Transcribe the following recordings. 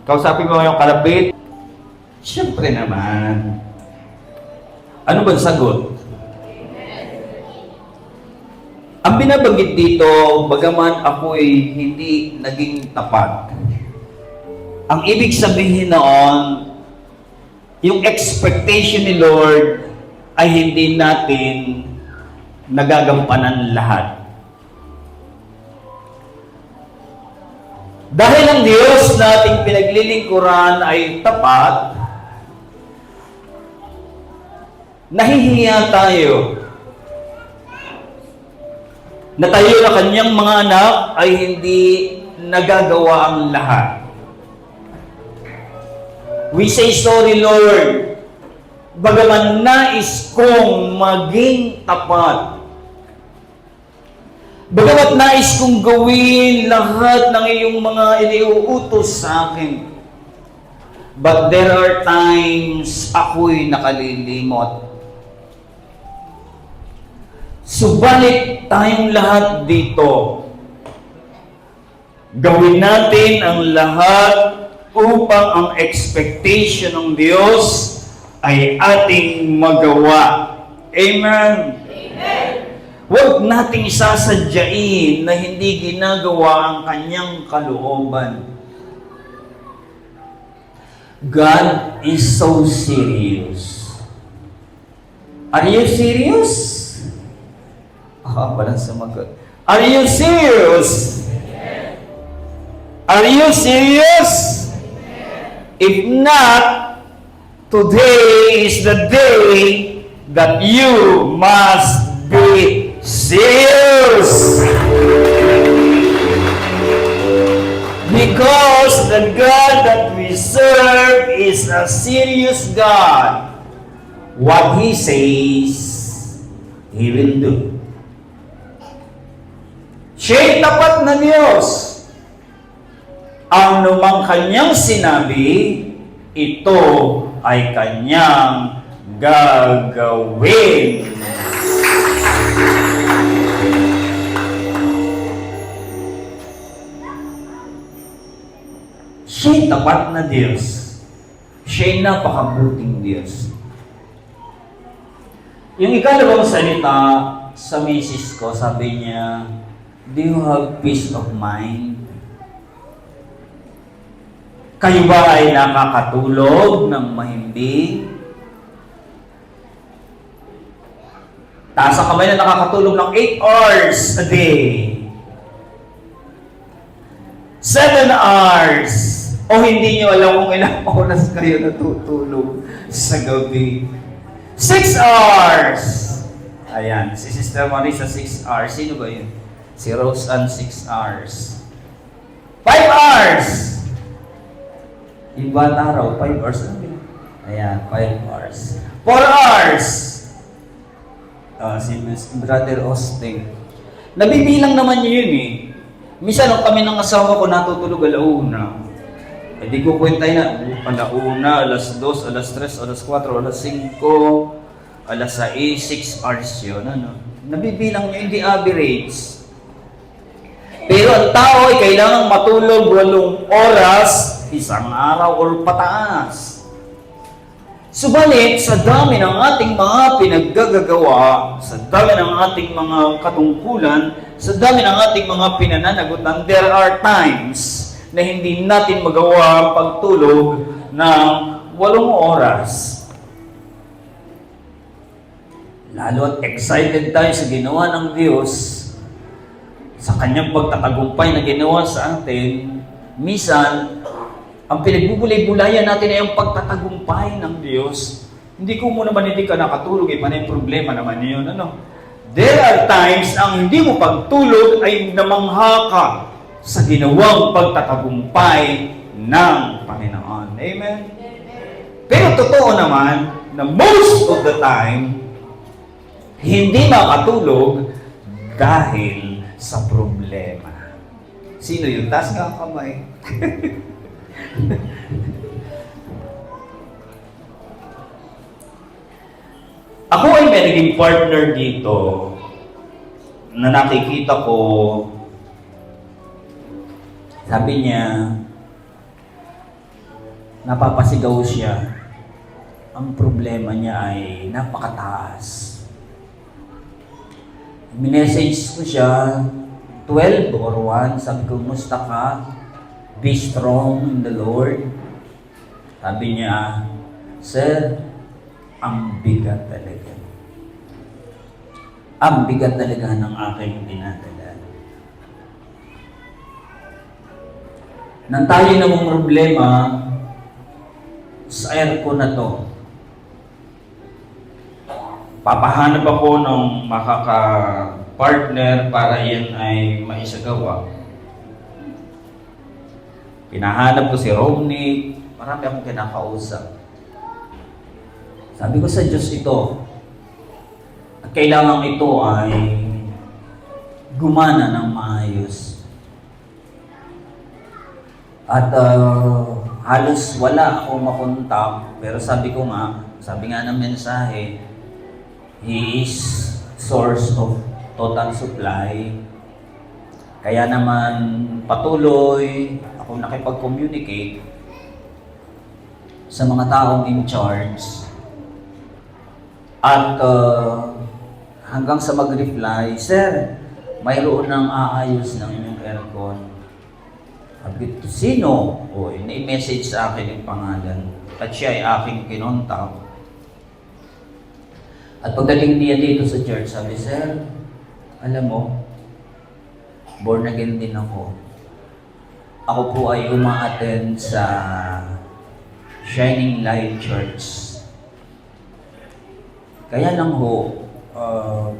Kausapin mo yung kalapit. Siyempre naman. Ano ba sagot? Ang binabanggit dito, bagaman ako'y hindi naging tapat. Ang ibig sabihin noon, yung expectation ni Lord ay hindi natin nagagampanan lahat. Dahil ang Diyos na ating pinaglilingkuran ay tapat, nahihiya tayo na tayo na kanyang mga anak ay hindi nagagawa ang lahat. We say, sorry Lord, bagaman nais kong maging tapat, bagamat nais kong gawin lahat ng iyong mga iniuutos sa akin, but there are times ako'y nakalilimot. Subalit tayong lahat dito, gawin natin ang lahat upang ang expectation ng Diyos ay ating magawa. Amen? Amen. Huwag nating sasadyain na hindi ginagawa ang kanyang kalooban. God is so serious. Are you serious? Walang sumagot. Are you serious? Are you serious? If not, today is the day that you must be serious. Because the God that we serve is a serious God. What He says, He will do. Siya'y tapat na Diyos. Ang numang kanyang sinabi, ito ay kanyang gagawin. Siya'y tapat na Diyos. Siya'y napakabuting Diyos. Yung ikalawang salita sa misis ko, sabi niya, do you have peace of mind? Kayo ba ay nakakatulog ng mahimbing? Taas ang kamay na nakakatulog ng 8 hours a day. 7 hours. O hindi nyo alam kung ilang oras kayo natutulog sa gabi. 6 hours. Ayan, si Sister Marisa 6 hours. Sino ba yun? Si Rose Ann 6 hours. 5 hours! Iba na raw, 5 hours. Ayan, 5 hours. 4 hours! Si Brother Austin. Nabibilang naman niyo yun eh. Minsan nung kami ng asawa ko natutulog alauna. Eh di ko kwentay na, alauna, alas 2, alas 3, alas 4, alas 5, alas 6, 6 hours yun. Ano? Nabibilang niyo, hindi average. Pero ang tao ay kailangang matulog 8 oras, isang araw or pataas. Subalit, sa dami ng ating mga pinaggagawa, sa dami ng ating mga katungkulan, sa dami ng ating mga pinananagutan, there are times na hindi natin magawa ang pagtulog ng 8 oras. Lalo at excited tayo sa ginawa ng Diyos, sa kanyang pagtatagumpay na ginawa sa atin, minsan, ang pinagbubulay-bulayan natin ay ang pagtatagumpay ng Diyos. Hindi ko mo naman hindi ka nakatulog, panay problema naman yun. Ano? There are times ang hindi mo pagtulog ay namangha ka sa ginawang pagtatagumpay ng Panginoon. Amen? Pero totoo naman na most of the time, hindi makatulog dahil sa problema. Sino yun? Taas nga ang kamay. Ako ay may naging partner dito na nakikita ko, sabi niya, napapasigaw siya. Ang problema niya ay napakataas. Minessage ko siya, 12 or 1, sabi ko, musta ka? Be strong in the Lord. Sabi niya, Sir, ang bigat talaga. Ang bigat talaga ng aking dinadala. Nang tayo namang problema sa aircon na to, papahanap ako ng makaka-partner para yan ay maisagawa. Pinahanap ko si Romney, marami akong kinakausap. Sabi ko sa Diyos ito, at kailangan ito ay gumana ng maayos. At halos wala akong makontak, pero sabi nga ng mensahe, He is source of total supply. Kaya naman patuloy ako nakipag-communicate sa mga taong in charge. At hanggang sa mag-reply, Sir, mayroon nang aayos ng inyong aircon. Sabi ko, sino? O, i-message sa akin yung pangalan. At siya ay aking kinontak. At pagdating niya dito sa church, sabi, Sir, alam mo, born again din ako. Ako po ay uma-attend sa Shining Light Church. Kaya lang ho,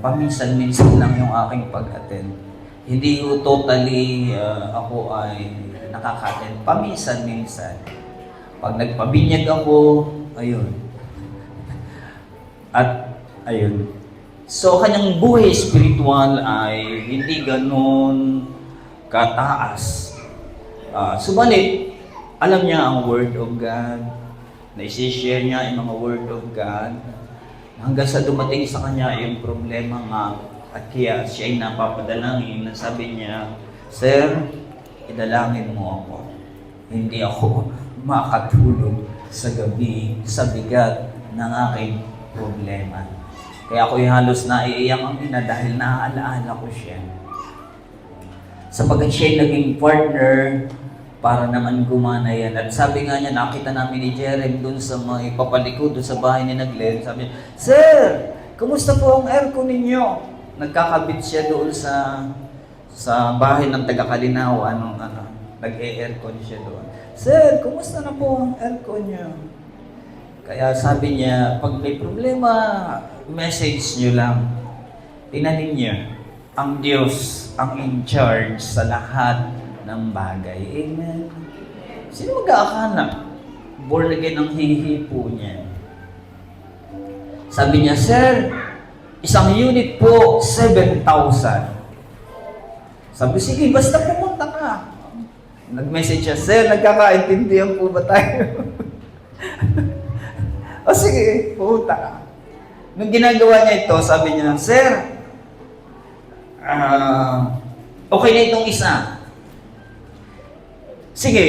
paminsan-minsan lang yung aking pag-attend. Hindi ho totally ako ay nakaka-attend. Paminsan-minsan. Pag nagpabinyag ako, ayun. At ayun. So, kanyang buhay spiritual ay hindi ganun kataas. Subalit, alam niya ang Word of God. Na-share niya yung mga Word of God. Hanggang sa dumating sa kanya yung problema nga. At kaya siya ay napapadalangin na sabi niya, Sir, idalangin mo ako. Hindi ako makatulog sa gabi sa bigat ng aking problema. Kaya ako'y halos naiiyak ang ina dahil naaalaala ko siya. Sapagkat siya'y naging partner para naman gumana yan. At sabi nga niya, nakita namin ni Jerem doon sa mga ipapalikod, doon sa bahay ni Glenn. Sabi niya, Sir, kumusta po ang aircon ninyo? Nagkakabit siya doon sa bahay ng taga-Kalinaw. Nag-e-aircon siya doon. Sir, kumusta na po ang aircon niyo? Kaya sabi niya, pag may problema, message niyo lang. Tinanin niyo, ang Diyos ang in charge sa lahat ng bagay. Amen. Sino mag-aakala? Born again ang hihipo niya. Sabi niya, Sir, isang unit po, 7,000. Sabi, sige, basta pumunta ka. Nag-message siya, Sir, nagkakaintindihan po ba tayo? O sige, pumunta ka. Nung ginagawa niya ito, sabi niya, Sir, okay na itong isa. Sige,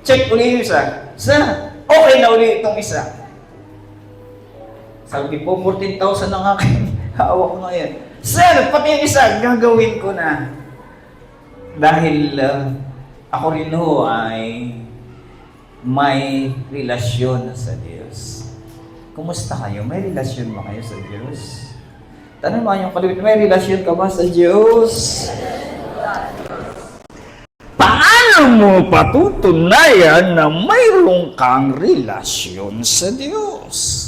check uli yung isa. Sir, okay na uli itong isa. Sabi po, 14,000 ang aking hawak ngayon. Sir, pati yung isa, gagawin ko na. Dahil ako rin ho ay may relasyon sa Diyos. Kumusta kayo? May relasyon ba kayo sa Diyos? Tanong mo yung kalibit, may relasyon ka ba sa Diyos? Paano mo patutunayan na mayroon kang relasyon sa Diyos?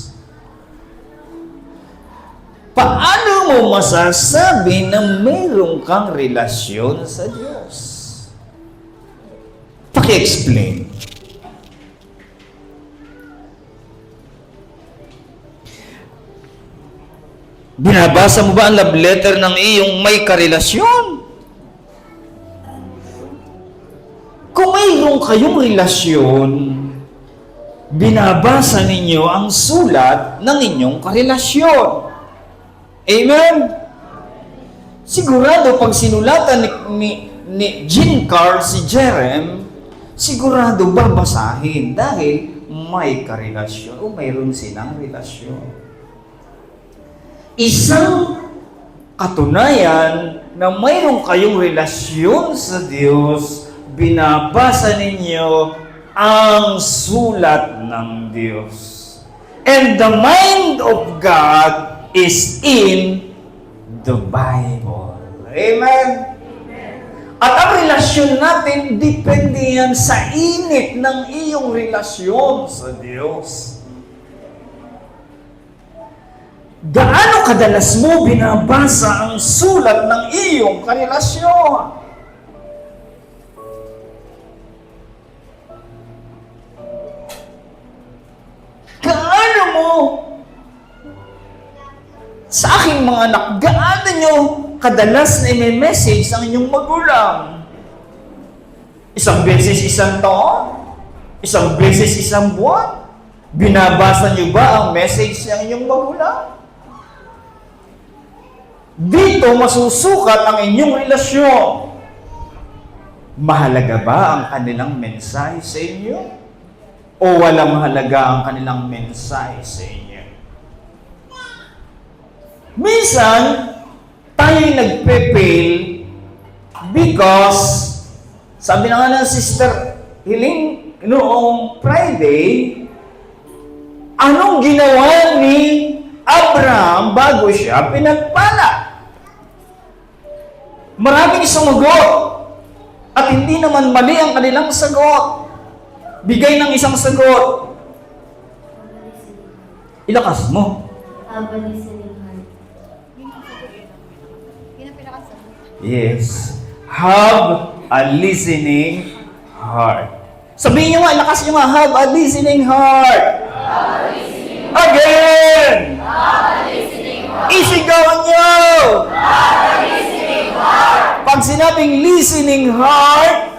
Paano mo masasabi na mayroon kang relasyon sa Diyos? Paki-explain. Binabasa mo ba ang love letter ng iyong may karelasyon? Kung mayroon kayong relasyon, binabasa ninyo ang sulat ng inyong karelasyon. Amen? Sigurado pag sinulatan ni Jean Carl si Jerem, sigurado babasahin dahil may karelasyon o mayroon silang relasyon. Isang katunayan na mayroon kayong relasyon sa Diyos, binabasa ninyo ang sulat ng Diyos. And the mind of God is in the Bible. Amen? At ang relasyon natin, depende yan sa init ng iyong relasyon sa Diyos. Gaano kadalas mo binabasa ang sulat ng iyong karelasyon? Gaano mo sa aking mga anak, gaano nyo kadalas na i-message ang inyong magulang? Isang beses isang taon? Isang beses isang buwan? Binabasa nyo ba ang message ng inyong magulang? Dito masusukat ang inyong relasyon. Mahalaga ba ang kanilang mensahe sa inyo? O walang mahalaga ang kanilang mensahe sa inyo? Minsan, tayo'y nagpe-fail because, sabi na nga ng Sister Hiling noong Friday, anong ginawa ni Abraham bago siya pinagpala? Maraming sumagot at hindi naman mali ang kanilang sagot. Bigay ng isang sagot. Ilakas mo. Yes. Have a listening heart. Sabihin nyo nga, ilakas nyo nga, have a listening heart. Have a listening heart. Again! Have a listening heart. Isigawan nyo! Have a listening heart. Pag sinabing listening heart,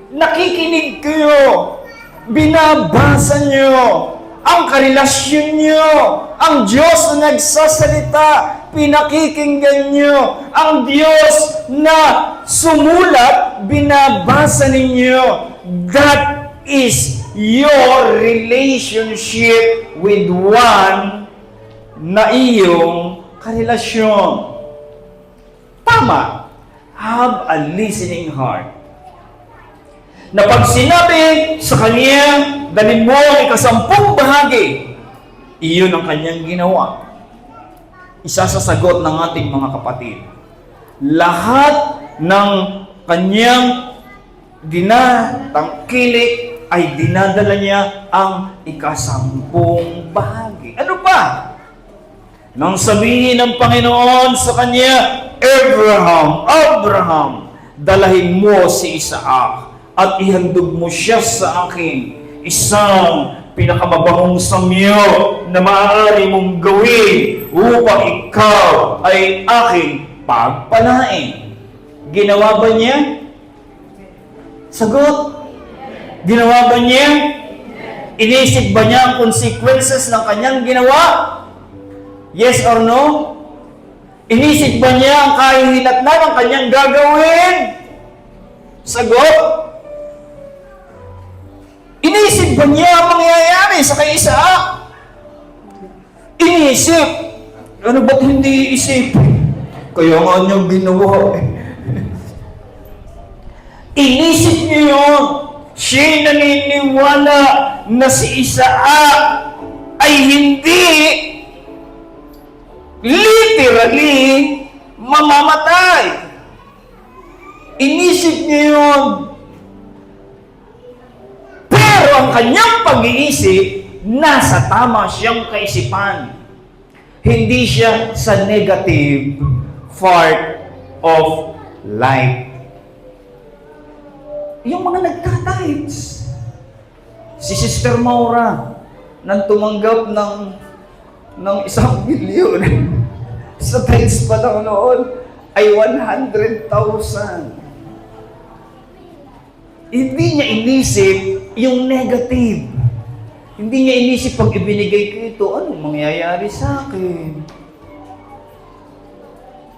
nakikinig kayo, binabasa nyo, ang karelasyon nyo, ang Diyos na nagsasalita, pinakikinggan nyo, ang Diyos na sumulat, binabasa ninyo. That is your relationship with one na iyong karelasyon. Tama. Have a listening heart. Na pag sinabi sa kanya, dalhin mo ang ikasampung bahagi, iyon ang kanyang ginawa. Isa sa sagot ng ating mga kapatid. Lahat ng kanyang dinatangkilik ay dinadala niya ang ikasampung bahagi. Ano pa? Nang sabihin ng Panginoon sa kanya, Abraham, dalahin mo si Isaac at ihandog mo siya sa akin, isang pinakamabahong samyo na maaari mong gawin upang ikaw ay aking pagpalain. Ginawa ba niya? Sagot. Ginawa ba niya? Inisip ba niya ang consequences ng kanyang ginawa? Yes or no? Inisip ba niya ang kahihinatnan ng kanyang gagawin? Sagot. Inisip ba niya ang mangyayari sa kay Isaac? Inisip. Ano ba't hindi isip? Kaya nga niyang ginawa. Inisip niyo yun. Siya'y naniniwala na si Isaac ay hindi literally mamamatay. Inisip niyo yun. Pero ang kanyang pag-iisip, nasa tama siyang kaisipan. Hindi siya sa negative part of life. Yung mga nagtatides. Si Sister Maura, nang tumanggap ng 1 milyon, sa tides pa lang noon, ay 100,000. Hindi niya inisip yung negative. Hindi niya inisip pag ibinigay ko ito, anong mangyayari sa akin?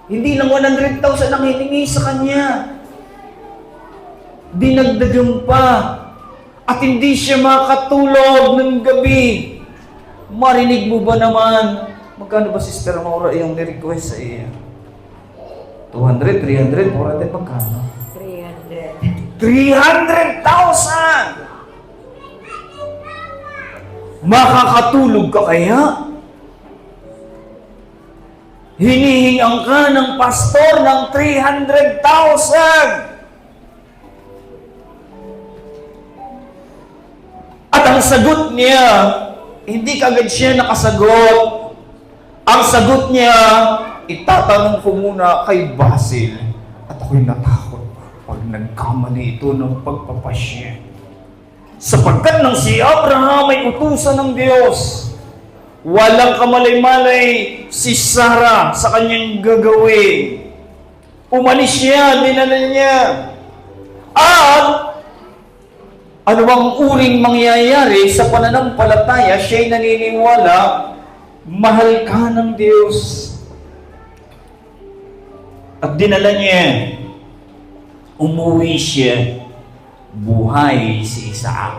Hindi lang 100,000 ang hiningi sa kanya. Dinagdagan pa. At hindi siya makatulog ng gabi. Marinig mo ba naman? Magkano ba, Sister Maura, yung ni-request sa iyo? 200, 300, 400, magkano? 300. 300,000! Makakatulog ka kaya? Hinihingang ka ng pastor ng 300,000! At ang sagot niya, hindi kagad siya nakasagot. Ang sagot niya, itatanong ko muna kay Basil. At ako'y natakot pag nagkamali ito ng pagpapasya. Sapagkat nang si Abraham ay utusan ng Diyos, walang kamalay-malay si Sarah sa kanyang gagawin. Umalis siya, dinala niya. At anumang uring mangyayari sa pananampalataya, siya'y naniniwala, mahal ka ng Diyos. At dinala niya, umuwi siya, buhay si Isaac.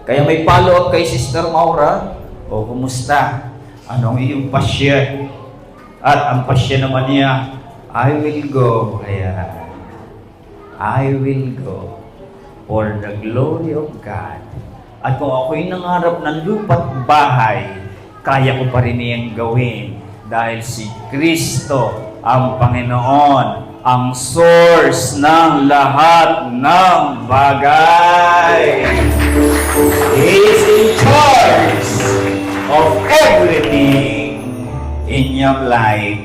Kaya may follow-up kay Sister Maura, o kumusta? Anong iyong pasya? At ang pasya naman niya, I will go. Kaya, I will go for the glory of God. At kung ako'y nangarap ng lupa't bahay, kaya ko pa rin niyang gawin dahil si Kristo ang Panginoon, ang source ng lahat ng bagay. He is in charge of everything in your life.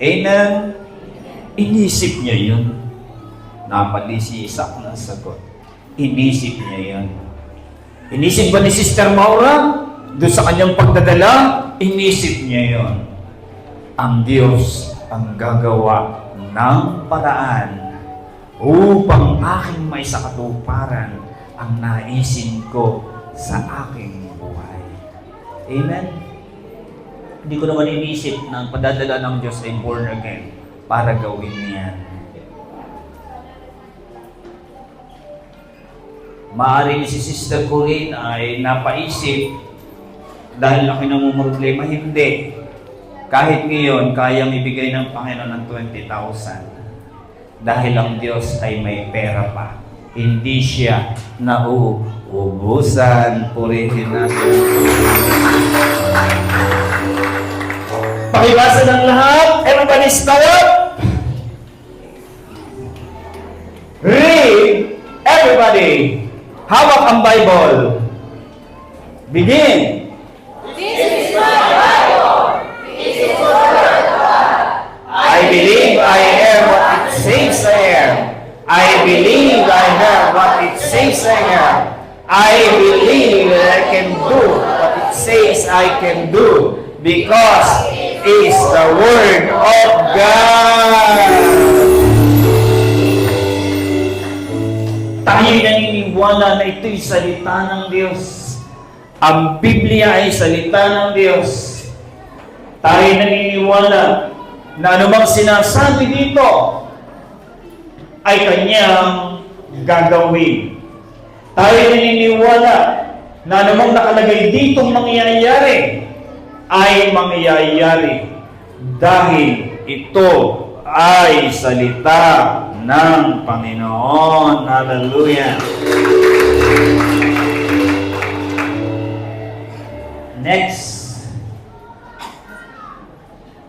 Amen? Inisip niya yun. Napali si Isaac ng sagot. Inisip niya yun. Inisip ba ni Sister Maura? Doon sa kanyang pagdadala, inisip niya yun. Ang Diyos ang gagawa ng paraan upang aking maisakatuparan ang naisin ko sa aking buhay. Amen? Hindi ko naman inisip na ang padadala ng Diyos ay born again para gawin niyan. Maaari si Sister Corinne ay napaisip dahil ako namumroblema, hindi. Kahit ngayon, kayang ibigay ng Panginoon ng 20,000 dahil ang Diyos ay may pera pa. Hindi siya nauubusan. Purihin natin. Pakibasa ng lahat. Everybody stand. Read. Everybody. Hawak ang Bible. Begin. This is my Bible. This is the word of God. I believe I am what it says I am. I believe I have what it says I am. I believe that I can do what it says I can do because it is the Word of God. Tayo'y naniniwala na ito'y salita ng Diyos. Ang Biblia ay salita ng Diyos. Tayo'y naniniwala na anumang sinasabi dito ay Kanyang gagawin. Tayo'y naniniwala na anumang nakalagay ditong mangyayari ay mangyayari dahil ito ay salita ng Panginoon. Hallelujah! Next.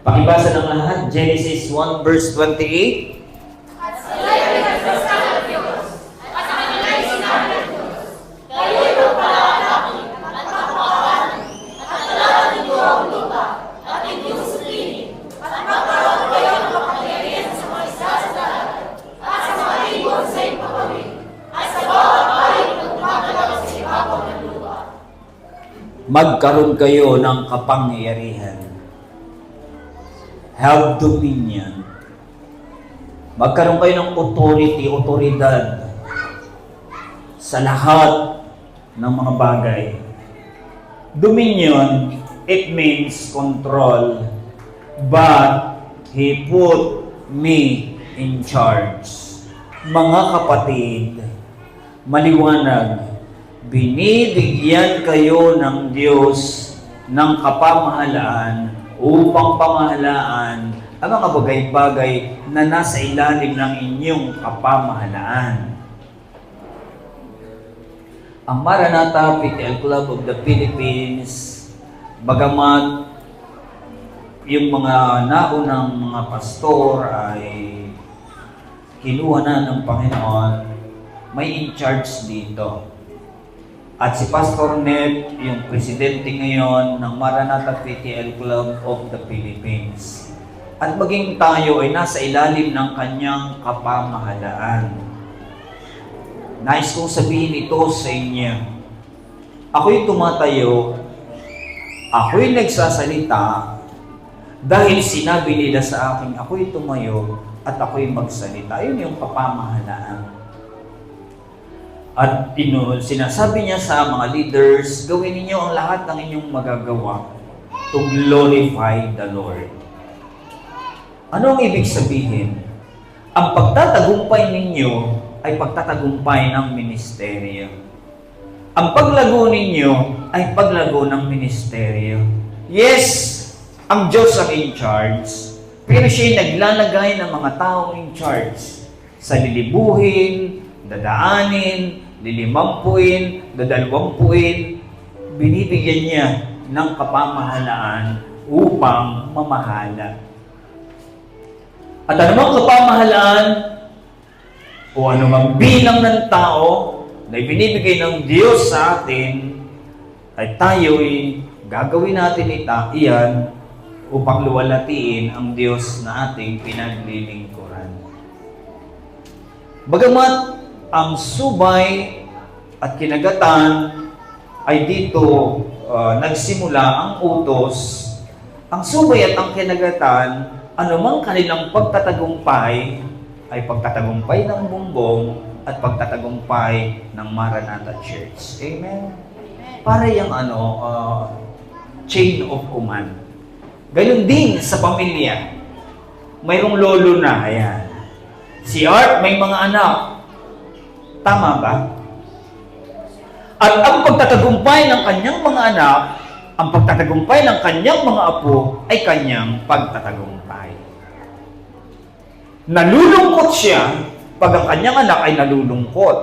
Pakibasa ng lahat, Genesis 1 verse 28. At sila'y nagsasabi ng Diyos, at sa kanila'y sinabi ng Diyos, kayo'y magpalaki at magpakalan, at talagang niyo ang lupa, at inyong sulinin, at magkaroon kayo ng makapangyarihan sa mga isda sa dagat, at sa mga ibon sa ipapawid, at sa bawat hayop na gumagalaw sa ibabaw ng lupa. Magkaroon kayo ng kapangyarihan. Have dominion. Magkaroon kayo ng authority, otoridad sa lahat ng mga bagay. Dominion, it means control. But He put me in charge. Mga kapatid, maliwanag, binibigyan kayo ng Diyos ng kapamahalaan upang pamahalaan ang mga bagay-bagay na nasa ilalim ng inyong kapamahalaan. Ang Maranatha PTL Club of the Philippines, bagamat yung mga naunang mga pastor ay kinuha na ng Panginoon, may in charge dito. At si Pastor Ned, yung presidente ngayon ng Maranatha PTL Club of the Philippines. At maging tayo ay nasa ilalim ng kanyang kapamahalaan. Nais kong sabihin ito sa inyo. Ako'y tumatayo, ako'y nagsasalita, dahil sinabi nila sa akin, ako'y tumayo at ako'y magsalita. Yun yung kapamahalaan. At sinasabi niya sa mga leaders, gawin ninyo ang lahat ng inyong magagawa to glorify the Lord. Ano ang ibig sabihin? Ang pagtatagumpay ninyo ay pagtatagumpay ng ministeryo. Ang paglago ninyo ay paglago ng ministeryo. Yes, ang Diyos ang in charge, pero siya'y naglalagay ng mga taong in charge sa lilibuhin, dadaanin, lilimampuin, dadalwampuin, binibigyan niya ng kapamahalaan upang mamahala. At anumang kapamahalaan o anumang bilang ng tao na ibinibigay ng Diyos sa atin, ay tayo'y gagawin natin iyan upang luwalhatiin ang Diyos na ating pinaglilingkuran. Bagamat ang subay at kinagatan ay dito nagsimula ang utos, ang subay at ang kinagatan, anumang kanilang pagtatagumpay ay pagtatagumpay ng bumbong at pagtatagumpay ng Maranatha Church. Amen? Para yung chain of command. Gayon din sa pamilya. Mayroong lolo na, ayan. Si Art may mga anak. Tama ba? At ang pagtatagumpay ng kanyang mga anak, ang pagtatagumpay ng kanyang mga apo, ay kanyang pagtatagumpay. Nalulungkot siya pag ang kanyang anak ay nalulungkot.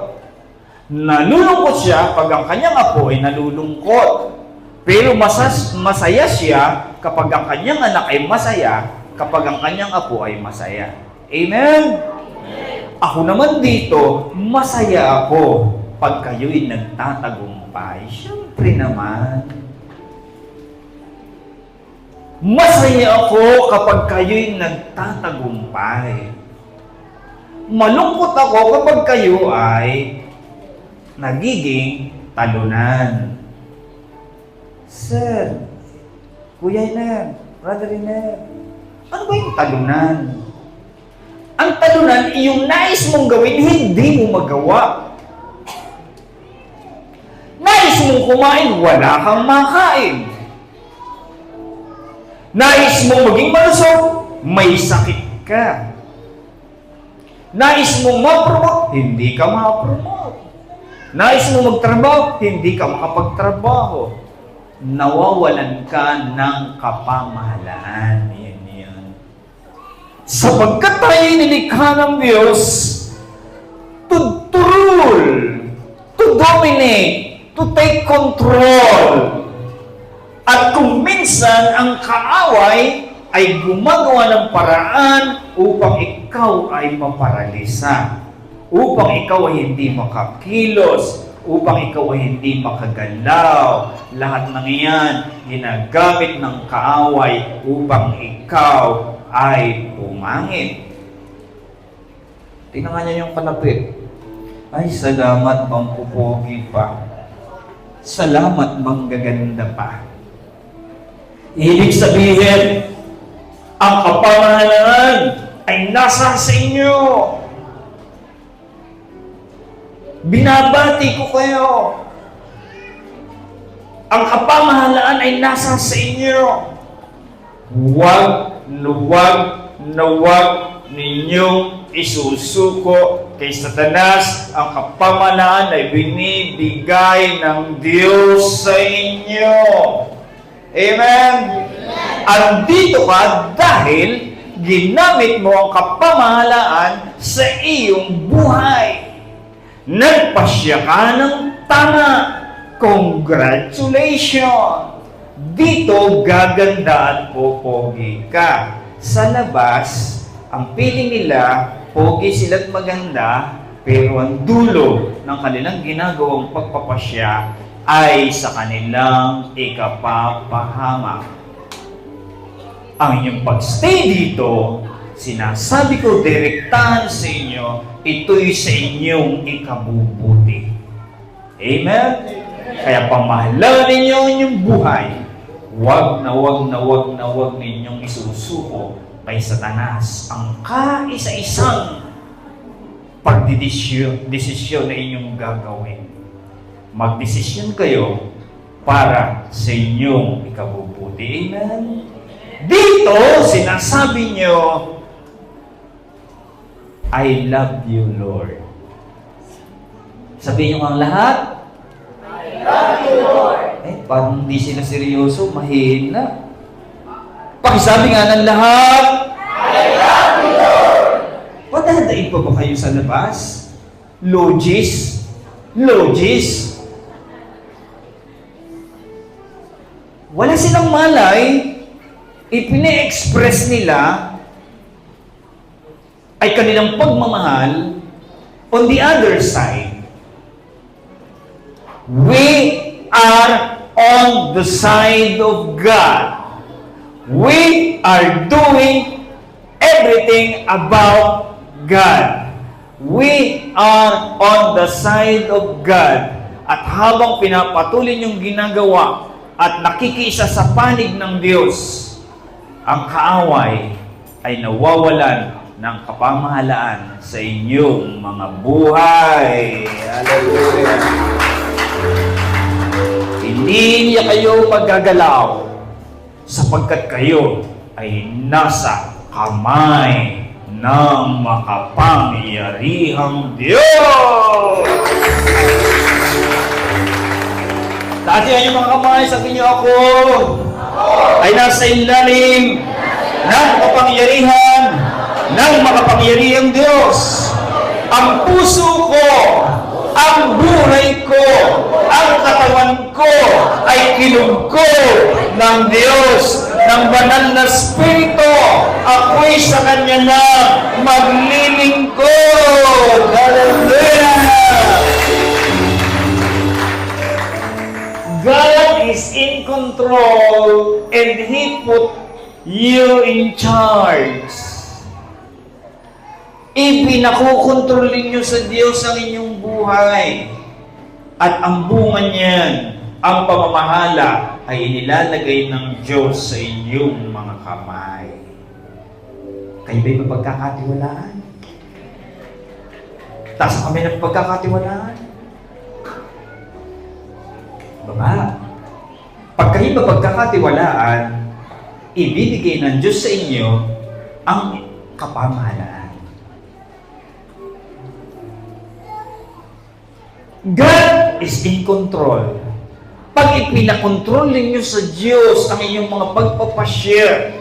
Nalulungkot siya pag ang kanyang apo ay nalulungkot. Pero masaya siya kapag ang kanyang anak ay masaya, kapag ang kanyang apo ay masaya. Amen? Ako naman dito, masaya ako pag kayo'y nagtatagumpay. Siyempre naman. Masaya ako kapag kayo'y nagtatagumpay. Malungkot ako kapag kayo ay nagiging talunan. Sir, Kuya Iner, Brother Iner, ano ba yung talunan? Ang talunan, yung nais mong gawin, hindi mo magawa. Nais mong kumain, wala kang makain. Nais mong maging malusog, may sakit ka. Nais mong ma-promote, hindi ka ma-promote. Nais mong magtrabaho, hindi ka makapagtrabaho. Nawawalan ka ng kapamahalaan. Yan. Sapagkat tayo nilikha ng Diyos to rule, to dominate, to take control. At kung minsan ang kaaway ay gumagawa ng paraan upang ikaw ay maparalisa, upang ikaw ay hindi makakilos, upang ikaw ay hindi makagalaw. Lahat ng iyan ginagamit ng kaaway upang ikaw ay pumangit. Tingnan nga niya yung kalapit. Ay, salamat bang pupogi pa. Salamat bang gaganda pa. Ibig sabihin, ang kapamahalaan ay nasa sa inyo. Binabati ko kayo. Ang kapamahalaan ay nasa sa inyo. Huwag ninyong isusuko kay Satanas, ang kapamalaan ay binibigay ng Diyos sa inyo. Amen? Andito ka dahil ginamit mo ang kapamahalaan sa iyong buhay. Nagpasya ka ng tama. Congratulations! Dito gaganda at popogi ka. Sa labas, ang piling nila, pogi sila't maganda, pero ang dulo ng kanilang ginagawang pagpapasya ay sa kanilang ikapapahamak. Ang inyong pagstay dito, sinasabi ko direktahan sa inyo, ito'y sa inyong ikabubuti. Amen? Kaya pamahalaan ninyo ang inyong buhay. Huwag ninyong isusuko kay Satanas ang kaisa-isang pagdidesisyon na inyong gagawin. Magdesisyon kayo para sa inyong ikabubuti. Amen? Dito, sinasabi nyo, I love you, Lord. Sabihin nyo ang lahat, I love you, Lord. Parang hindi sila seryoso, mahina. Pakisabi nga ng lahat, I love you, Lord. Padadaig pa ba kayo sa labas? Logis? Logis? Wala silang malay, ipine-express nila ay kanilang pagmamahal. On the other side, we are on the side of God. We are doing everything about God. We are on the side of God. At habang pinapatuloy niyong ginagawa at nakikiisa sa panig ng Diyos, ang kaaway ay nawawalan ng kapamahalaan sa inyong mga buhay. Hallelujah! Hindi niya kayo magagalaw sapagkat kayo ay nasa kamay ng makapangyarihang Diyos! Taas yung mga kamay, sabihin niyo ako ay nasa ilalim ng kapangyarihan ng makapangyarihang Diyos. Ang puso ko, ang buhay ko, ang katawan ko ay kinugkod ng Diyos, ng banal na Espiritu. Ako'y sa Kanya na maglilingkod. Hallelujah! God is in control and He put you in charge. Ipinakukontrol ninyo sa Diyos ang inyong buhay. At ang bunga niyan, ang pamamahala, ay inilalagay ng Diyos sa inyong mga kamay. Kayo ba'y mapagkakatiwalaan? Taas kami ng pagkakatiwalaan? Baba. Pag kayo mapagkakatiwalaan, ibibigay ng Diyos sa inyo ang kapamahalaan. God is in control. Pag ipinakontrol ninyo sa Diyos ang inyong mga pagpapashare,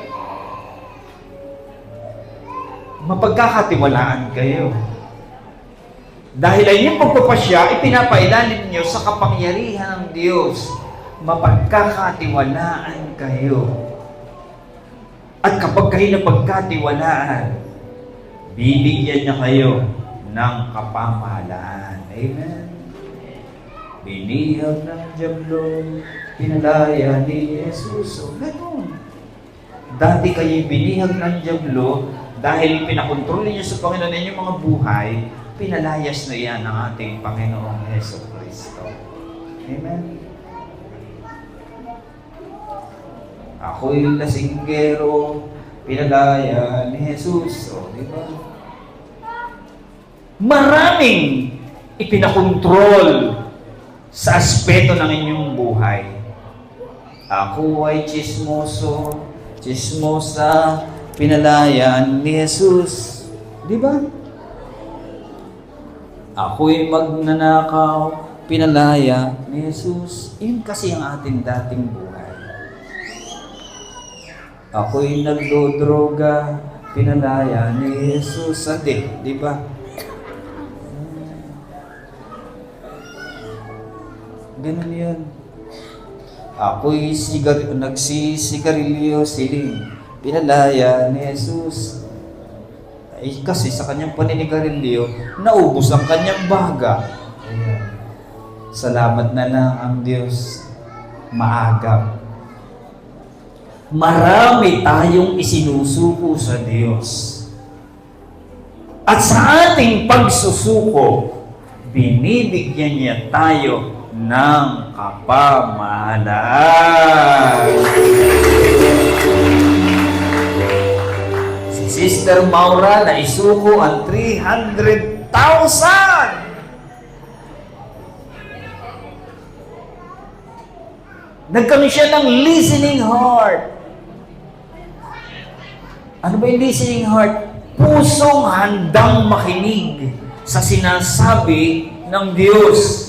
mapagkakatiwalaan kayo. Dahil ang inyong pagpapasya, ipinapailalim niyo sa kapangyarihan ng Diyos. Mapagkakatiwalaan kayo. At kapag kayo napagkatiwalaan, bibigyan niya kayo ng kapamahalaan. Amen. Binihag ng Diablo, pinalaya ni Jesus. So, ganun. Dati kayo binihag ng Diablo dahil pinakontrol niyo sa Panginoon ninyong mga buhay, pinalayas na yan ng ating Panginoong Hesus Kristo. Amen. Ako'y lasinggero, pinalaya ni Jesus. O, di ba? Maraming ipinakontrol sa aspeto ng inyong buhay. Ako ay chismoso, chismosa, pinalayan ni Jesus. Di ba? Ako'y magnanakaw, pinalaya ni Jesus. Yun kasi ang ating dating buhay. Ako'y nagdodroga, pinalaya ni Jesus. Hindi, di ba? Ganun yun. Ako'y nagsisigarilyo, siling, pinalaya ni Jesus. Ay, kasi sa kanyang paninigarilyo, naubos ang kanyang baga. Ayan. Salamat na lang ang Diyos, maagap. Marami tayong isinusuko sa Diyos. At sa ating pagsusuko, binibigyan niya tayo ng kapamahalaan. Si Sister Maura na isuko ang 300,000! Nagkaroon siya ng listening heart. Ano ba yung listening heart? Pusong handang makinig sa sinasabi ng Diyos.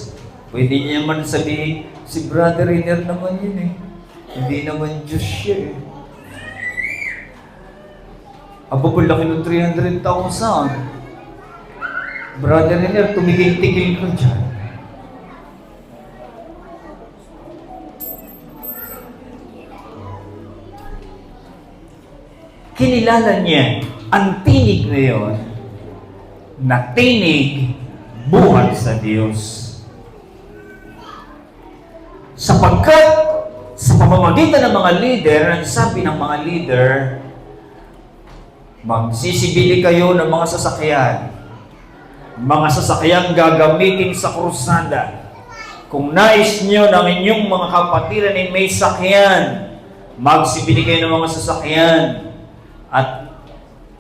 Pwede niya naman sabihin, si Brother Riner naman yun eh. Hindi naman Diyos siya eh. Aba po, laki ng 300,000. Brother Riner, tumigil-tigil ko dyan. Kinilala niya ang tinig na yun na tinig buhat sa Diyos. Sapagkat sa pamamagitan ng mga leader, ang sabi ng mga leader, magsisibili kayo ng mga sasakyan. Mga sasakyang gagamitin sa krusada. Kung nais nyo ng inyong mga kapatiran ay may sakyan, magsibili kayo ng mga sasakyan. At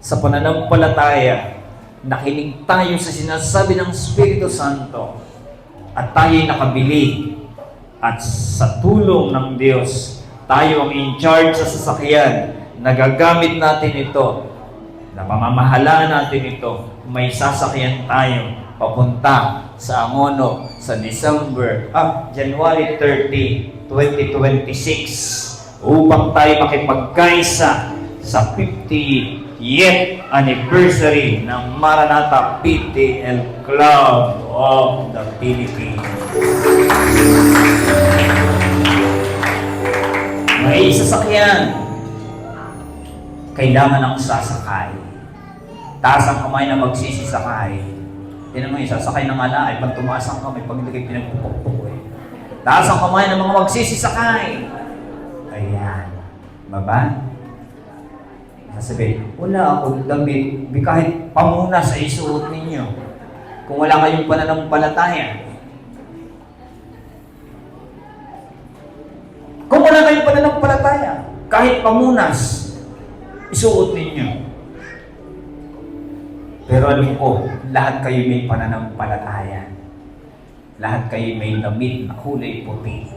sa pananampalataya, nakinig tayo sa sinasabi ng Espiritu Santo at tayo'y nakabili. At sa tulong ng Diyos, tayo ang in charge sa sasakyan. Nagagamit natin ito. Napamamahalaan natin ito. May sasakyan tayo papunta sa Angono sa January 30, 2026 upang tayo makipagkaisa sa 50th anniversary ng Maranatha PTL Club of the Philippines. May sasakyan. Kailangan ng sasakay. Taas ang kamay na magsisisakay. Tinan mo yung sasakay ng ala ay pag tumaas ang kamay, pag hindi kayo pinagpupukpuk eh. Taas ang kamay ng mga magsisisakay. Ayan. Baba? Sasabihin, wala akong damit, kahit pamunas ay isuot ninyo. Kung wala kayong pananampalataya. Kung wala kayong pananampalataya, kahit pamunas, isuot ninyo. Pero alam ko, lahat kayo may pananampalataya. Lahat kayo may damit na kulay puti.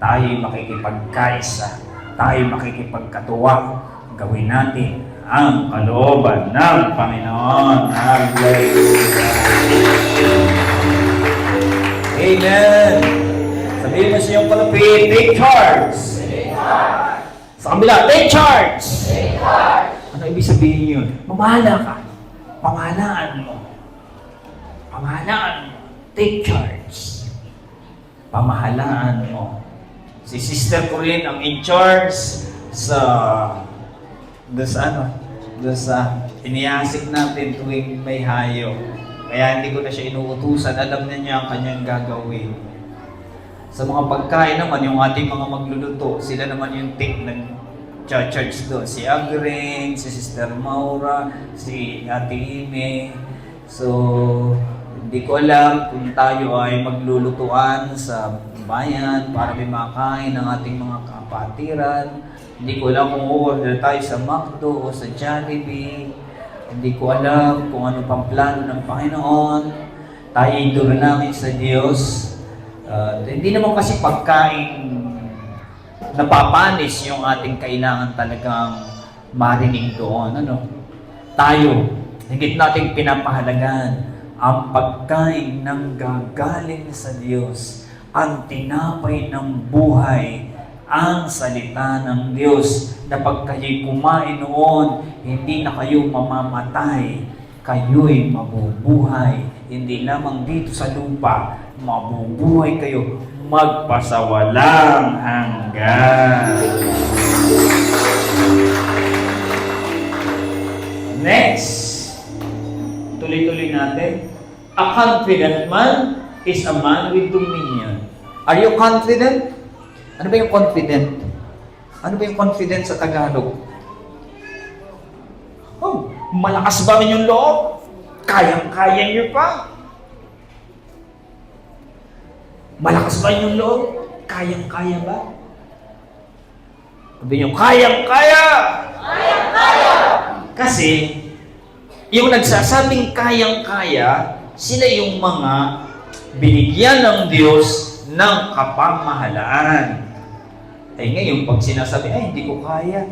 Tayo'y makikipagkaisa. Tayo'y makikipagkatuwa. Gawin natin ang kalooban ng Panginoon. Hallelujah. Amen. Sabihin mo siyang palapit, take charge. Sa kabila, take charge. Ano ibig sabihin yun? Mamahala ka. Pamahalaan mo. Pamahalaan mo. Take charge. Pamahalaan mo. Si Sister Corinne ang in charge sa iniasik natin tuwing may hayo. Kaya hindi ko na siya inuutusan. Alam na niya ang kanyang gagawin. Sa mga pagkain naman, yung ating mga magluluto, sila naman yung team nag-charge doon. Si Agreng, si Sister Maura, si Ate Ime. So, hindi ko alam kung tayo ay maglulutuan sa bayan para may makain ng ating mga kapatiran. Hindi ko alam kung order tayo sa McDo o sa Jollibee. Hindi ko alam kung ano pang plano ng Panginoon. Tayo iduro namin sa Diyos. Hindi naman kasi pagkain napapanis yung ating kailangan talagang marinig doon. Ano? Tayo, higit nating pinapahalagan ang pagkain ng gagaling sa Diyos, ang tinapay ng buhay, ang salita ng Diyos, na pag kayo'y kumain noon, hindi na kayo mamamatay, kayo'y mabubuhay. Hindi lamang dito sa lupa, mabubuhay kayo magpasawalang hanggan. Next, tuloy-tuloy natin. A confident man is a man with dominion. Are you confident? Ano ba yung confident? Ano ba yung confident sa Tagalog? Oh, malakas ba yung loob? Kayang-kaya niyo pa? Malakas ba yung loob? Kayang-kaya ba? Sabi niyo, kayang-kaya! Kayang-kaya! Kasi, yung nagsasabing kayang-kaya, sila yung mga binigyan ng Diyos ng kapamahalaan. Ay ngayon, pag sinasabi, ay, hindi ko kaya.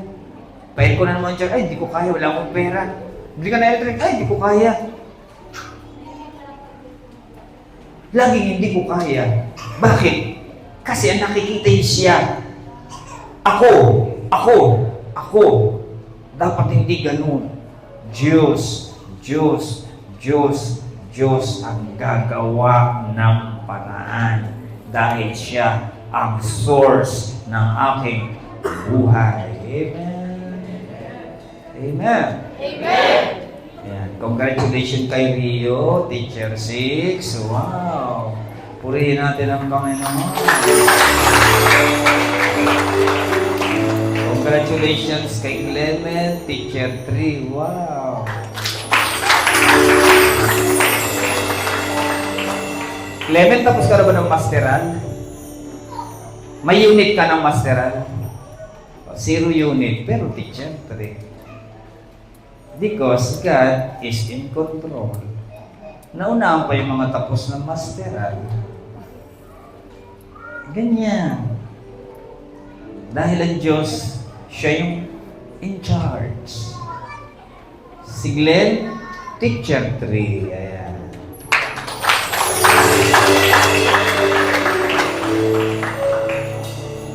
Pahit ko na naman dyan, ay, hindi ko kaya, wala akong pera. Bili ka na electric, ay, hindi ko kaya. Laging hindi ko kaya. Bakit? Kasi ang nakikita siya. Ako. Dapat hindi ganun. Diyos ang gagawa ng paraan. Dahil siya ang source ng aking buhay. Amen. Amen. Amen. Ayan. Congratulations kay Rio, Teacher 6. Wow! Purihin natin ang Panginoon. Congratulations kay Clement, Teacher 3. Wow! Clement, tapos ka na ba ng masteral? May unit ka ng masteral? 0 unit, pero teacher 3. Because God is in control. Naunahan pa yung mga tapos ng masteral. Ganyan. Dahil ang Diyos, siya yung in charge. Si Glenn, Teacher 3. Ayan.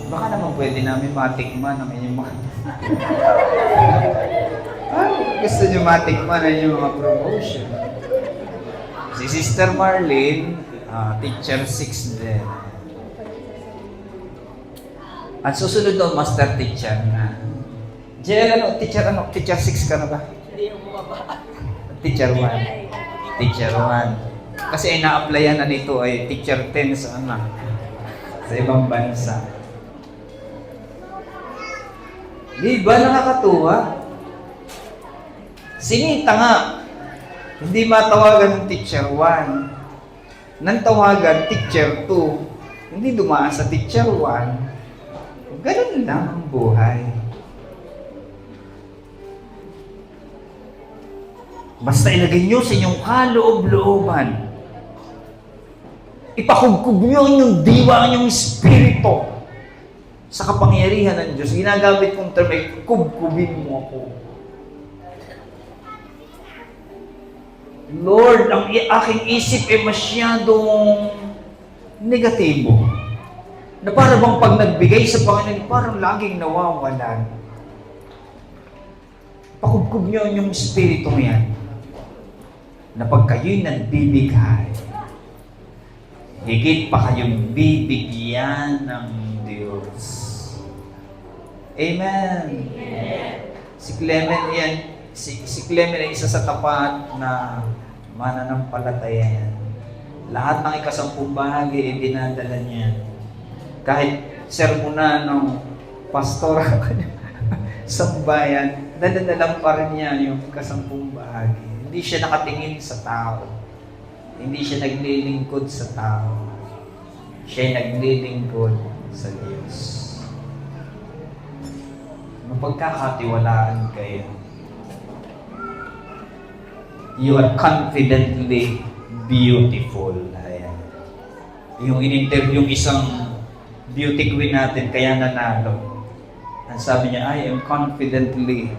Baka naman pwede namin matikman ang inyong mga... gusto nyo matikman ang inyong mga promotion. Si Sister Marlene, Teacher 6 din. At susunod doon, Master Teacher na. JL, Teacher 6 ka na ba? Hindi yung bumaba. Teacher 1. Teacher 1. Kasi ina-applyan na nito ay Teacher 10 sa sa ibang bansa. Di ba nakakatuwa? Sinita nga. Hindi matawagan ng Teacher 1. Nang tawagan, Teacher 2. Hindi dumaan sa Teacher 1. Ganun lang ang buhay. Basta ilagay nyo sa inyong kaloob-looban. Ipakugkog nyo inyong diwa, inyong espiritu sa kapangyarihan ng Diyos. Ginagamit kong term ay kubkubin mo ako. Lord, ang aking isip ay masyadong negatibo. Na para bang pag nagbigay sa Panginoon, parang laging nawawalan. Pakubkub nyo yung espiritu yan. Na pag kayo'y nagbibigay, higit pa kayong bibigyan ng Diyos. Amen. Amen. Si Clement yan, si Clement ay isa sa tapat na mananampalataya yan. Lahat ng ikasampung bahagi ay dinadala niya. Kahit sermonan ng pastor sa bayan, dadadalang pa rin niya yung kasampung bahagi. Hindi siya nakatingin sa tao. Hindi siya naglilingkod sa tao. Siya naglilingkod sa Diyos. Mapagkakatiwalaan kayo. You are confidently beautiful. Ayan. Yung in-interview yung isang beauty queen natin, kaya nanalo. Ang sabi niya, I am confidently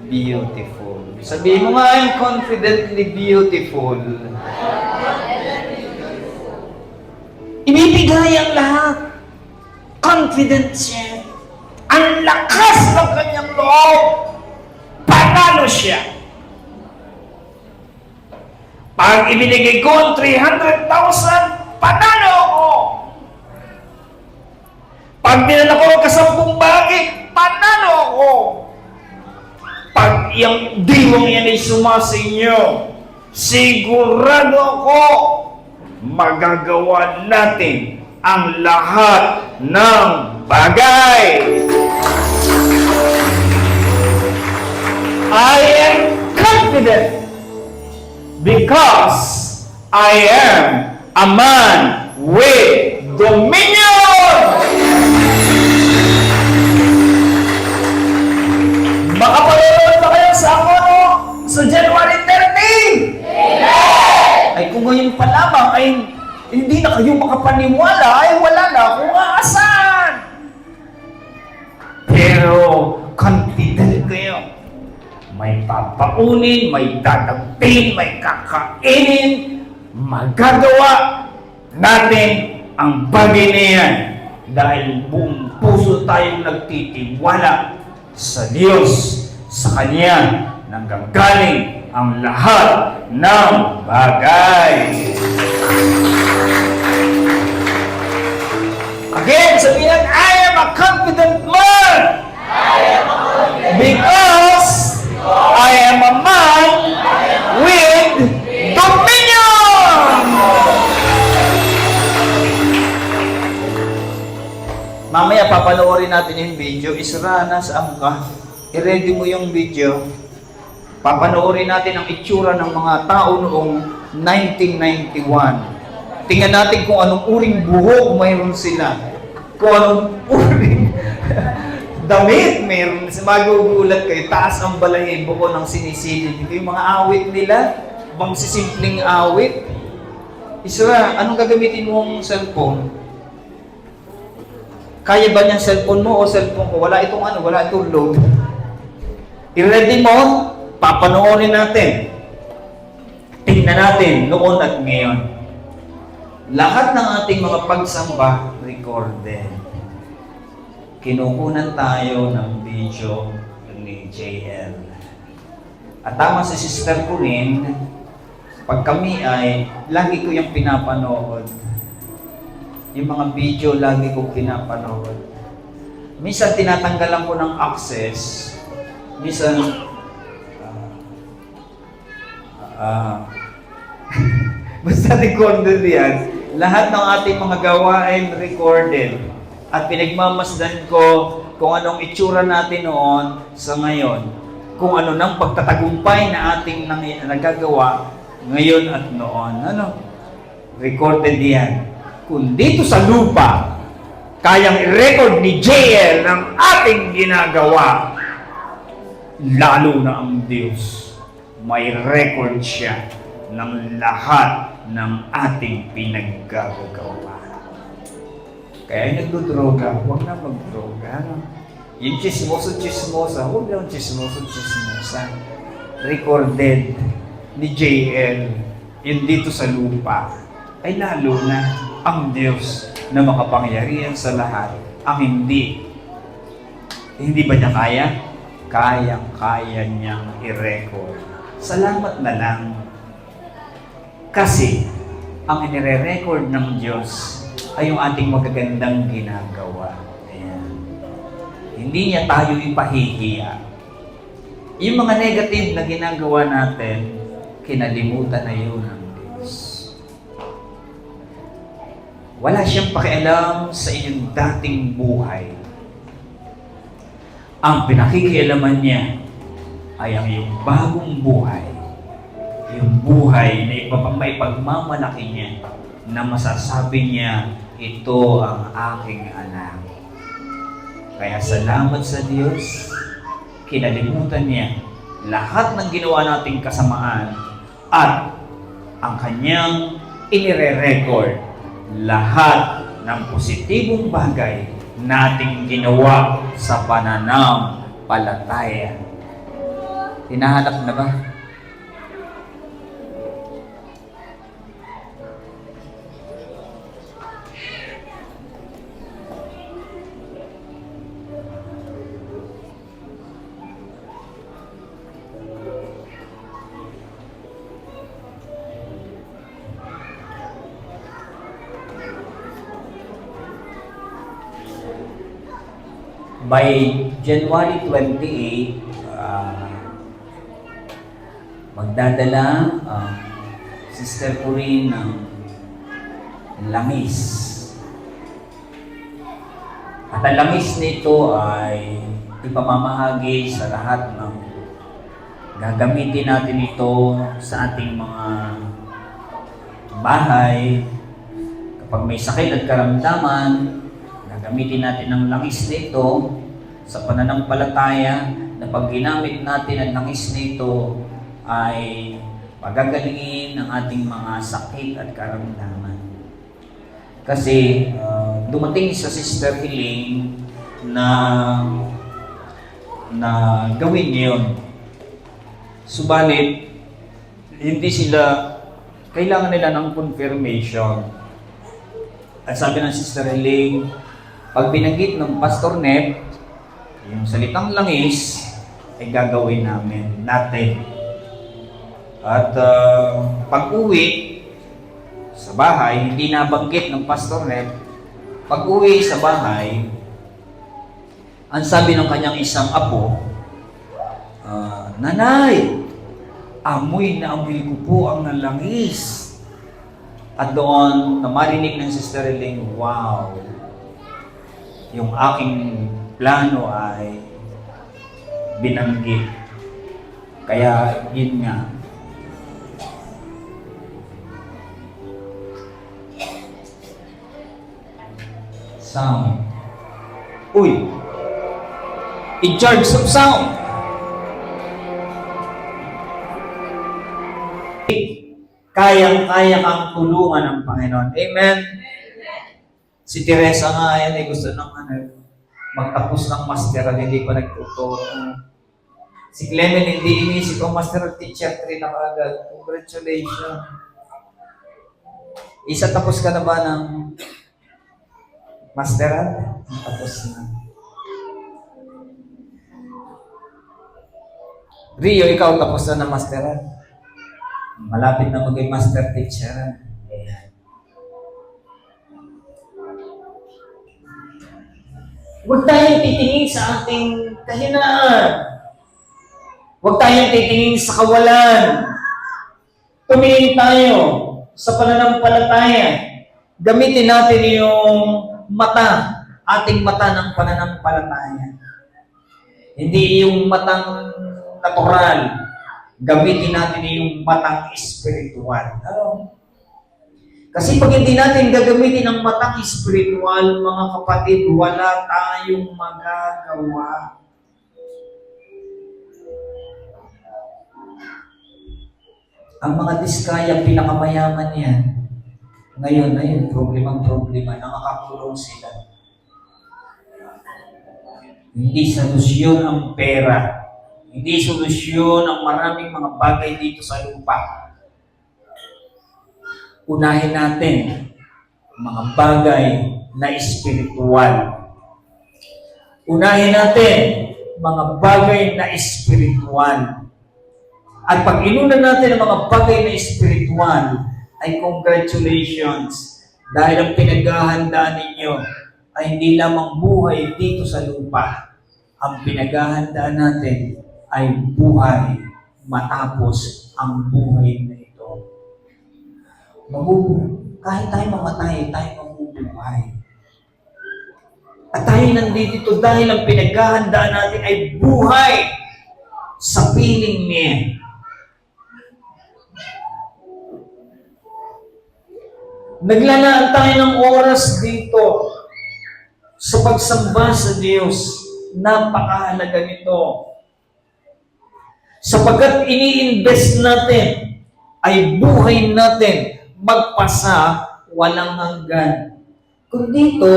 beautiful. Sabihin mo nga, I am confidently beautiful. Maligayang lahat. Confident siya. Ang lakas ng kanyang loob. Panalo siya. Pag ibinigay ko ang 300,000, panalo ako. Pag dinala ko ang 10 bagay, panalo ako. Pag yung diwang yan ay sumasa inyo, sigurado ako, magagawa natin ang lahat ng bagay. I am confident because I am a man with dominion. Makapanood na kayo sa ako sa January 13. Amen! Ay kung ngayon pa lamang ay hindi na kayo makapaniwala, ay wala na akong aasahan. Pero confident kayo. May papaunin, may dadagpin, may kakainin, magagawa natin ang bagay na yan dahil buong puso tayong nagtitiwala sa Diyos, sa Kanya nanggagaling ang lahat ng bagay. Again, sabihin, I am a confident man. Because I am a man with dominion. Mamaya papanoorin natin yung video. Isra, nasaan ka? I-ready mo yung video. Papanoorin natin ang itsura ng mga tao noong 1991. Tingnan natin kung anong uring buhok mayroon sila. Kung anong uring damit mayroon. Magugulat kayo. Taas ang balahibo ko ng sinisilid. Yung mga awit nila, bang sisimpleng awit. Isra, anong gagamitin mong cellphone? Kaya ba niyang cellphone mo o cellphone ko? Wala itong load. I-ready mo, papanoorin natin. Tingnan natin noon at ngayon. Lahat ng ating mga pagsamba, recorded. Kinukunan tayo ng video ni JL. At tama si Sister Pauline, pag kami ay, lagi ko yung pinapanood. Yung mga video, lagi kong pinapanood. Minsan tinatanggalan ko ng access. Minsan, basta recorded yan. Lahat ng ating mga gawain recorded. At pinagmamasdan ko kung anong itsura natin noon sa ngayon. Kung ano nang pagtatagumpay na ating nagagawa ngayon at noon. Recorded yan. Kung dito sa lupa, kayang i-record ni JL ng ating ginagawa, lalo na ang Diyos, may record siya ng lahat ng ating pinaggagawa. Kaya nagdodroga, huwag na magdroga. Yung chismoso-chismosa, huwag lang chismoso-chismosa. Recorded ni JL, yun dito sa lupa, ay lalo na ang Diyos na makapangyarihan sa lahat ang hindi ba niya kaya? Kayang-kaya niyang i-record. Salamat na lang. Kasi ang inire-record ng Diyos ay yung ating magagandang ginagawa. Ayan. Hindi niya tayo ipahihiya. Yung mga negative na ginagawa natin, kinalimutan na yun ng Diyos. Wala siyang pakialam sa inyong dating buhay. Ang pinakikialaman niya ay ang iyong bagong buhay. Yung buhay na maipagmamalaki niya na masasabi niya, ito ang aking anak. Kaya salamat sa Diyos, kinalimutan niya lahat ng ginawa nating kasamaan at ang kanyang inire-record lahat ng positibong bagay nating ginawa sa pananampalataya. Hinahanap na ba? By January 28, magdadala Sister Corinne ng langis. At ang langis nito ay ipamamahagi sa lahat ng gagamitin natin ito sa ating mga bahay. Kapag may sakit at karamdaman, gagamitin natin ang langis nito sa pananampalataya na pag ginamit natin ang langis nito ay magagalingin ang ating mga sakit at karamdaman. Kasi dumating sa Sister Hiling na gawin yun. Subalit, hindi sila, kailangan nila ng confirmation. At sabi ng Sister Hiling, pag binanggit ng Pastor Nep, yung salitang langis, ay gagawin natin. At pag-uwi sa bahay, hindi nabanggit ng Pastor Nep, pag-uwi sa bahay, ang sabi ng kanyang isang apo, Nanay, amoy na amoy ko po ang nalangis. At doon, na marinig ng Sister Hiling, wow, yung aking plano ay binanggit. Kaya, yun nga. Sound. Uy! In charge of sound! Kayang-kaya kang tulungan ng Panginoon. Amen? Si Teresa nga, yan ay gusto ng magtapos ng masteral, hindi pa nagtuturo. Si Clement, hindi inisip ang masteral teacher 3 na kaagad. Congratulations. Isa, tapos ka na ba ng masteral? Tapos na. Rio, ikaw tapos na ng masteral? Malapit na maging master teacher. Ayan. Huwag tayong titingin sa ating kahinaan. Huwag tayong titingin sa kawalan. Tumingin tayo sa pananampalataya. Gamitin natin yung mata, ating mata ng pananampalataya. Hindi yung matang natural. Gamitin natin yung matang espiritual. Ano? Kasi pag hindi natin gagamitin ang matang espiritual, mga kapatid, wala tayong magagawa. Ang mga diskaya, pinakamayaman yan. Ngayon, problema, nakakakulong sila. Hindi solusyon ang pera. Hindi solusyon ang maraming mga bagay dito sa lupa. Unahin natin mga bagay na espiritual. Unahin natin mga bagay na espiritual. At pag inuna natin ang mga bagay na espiritual, ay congratulations. Dahil ang pinaghahandaan ninyo ay hindi lamang buhay dito sa lupa. Ang pinaghahandaan natin ay buhay matapos ang buhay na ito. Kahit tayo mamatay, tayo mabubuhay. At tayo nandito dahil ang pinaghahandaan natin ay buhay sa piling niya. Naglanaan tayo ng oras dito sa pagsamba sa Diyos. Napakahalaga nito. Sapagkat ini-invest natin ay buhay natin magpasa walang hanggan. Kung dito,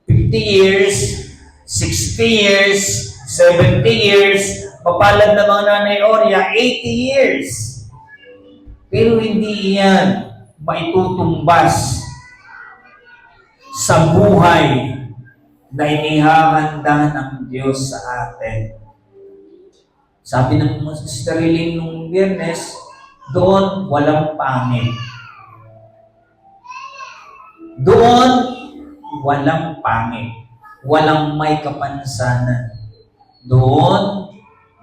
50 years, 60 years, 70 years, papalad na mga nanay Orya, 80 years. Pero hindi yan maitutumbas sa buhay na inihahanda ng Diyos sa atin. Sabi ng Sister Hiling nung Biyernes, doon walang pangit. Doon walang pangit. Walang may kapansanan. Doon,